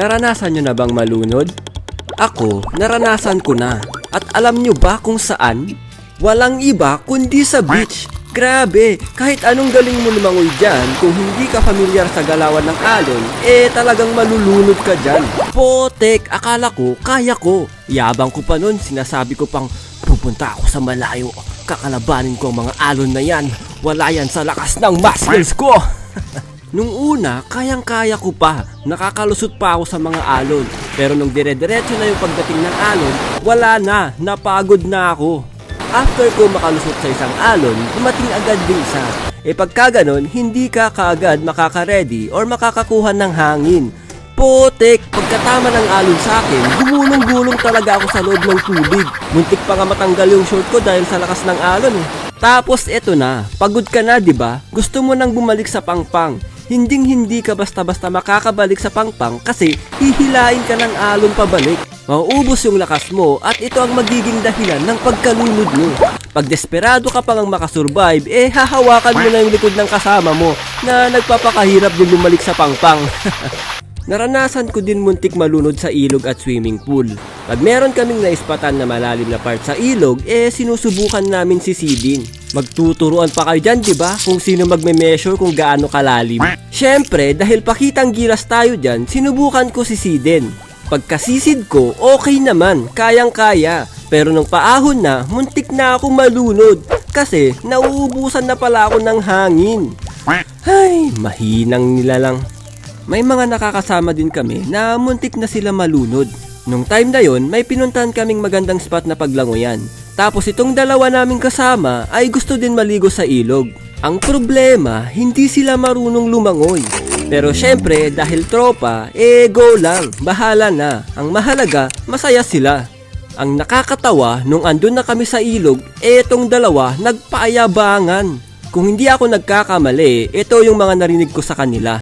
Naranasan nyo na bang malunod? Ako, naranasan ko na. At alam nyo ba kung saan? Walang iba kundi sa beach. Grabe, kahit anong galing mo lumangoy dyan, kung hindi ka familiar sa galawan ng alon, talagang malulunod ka dyan. Potek, akala ko, kaya ko. Yabang ko pa nun, sinasabi ko pang, pupunta ako sa malayo. Kakalabanin ko ang mga alon na yan. Wala yan sa lakas ng muscles ko. Nung una, kayang-kaya ko pa. Nakakalusot pa ako sa mga alon. Pero nung dire-diretso na yung pagdating ng alon, wala na, napagod na ako. After ko makalusot sa isang alon, dumating agad din isa. Pagka ganon, hindi ka kaagad makaka-ready or makakakuha ng hangin. Potek, pagkatama ng alon sa akin, gumulong-gulong talaga ako sa loob ng tubig. Muntik pa nga matanggal yung short ko dahil sa lakas ng alon Tapos eto na, pagod ka na 'di ba? Gusto mo nang bumalik sa pangpang. Hindi ka basta-basta makakabalik sa pangpang kasi hihilain ka ng alon pabalik. Mauubos yung lakas mo at ito ang magiging dahilan ng pagkalunod mo. Pag desperado ka pang makasurvive, hahawakan mo na yung likod ng kasama mo na nagpapakahirap din bumalik sa pangpang. Naranasan ko din muntik malunod sa ilog at swimming pool. Pag meron kaming naispatan na malalim na part sa ilog, sinusubukan namin si Sidin. Magtuturuan pa kayo dyan, diba? Kung sino magme-measure kung gaano kalalim. Syempre, dahil pakitang gilas tayo dyan, sinubukan ko si Sidin. Pagkasisid ko, okay naman, kayang-kaya. Pero nung paahon na, muntik na ako malunod. Kasi, nauubusan na pala ako ng hangin. Ay, mahinang nila lang. May mga nakakasama din kami na muntik na sila malunod. Nung time na yon, may pinuntahan kaming magandang spot na paglangoyan. Tapos itong dalawa naming kasama ay gusto din maligo sa ilog. Ang problema, hindi sila marunong lumangoy. Pero syempre, dahil tropa, go lang, bahala na. Ang mahalaga, masaya sila. Ang nakakatawa, nung andun na kami sa ilog, etong dalawa nagpaayabangan. Kung hindi ako nagkakamali, ito yung mga narinig ko sa kanila.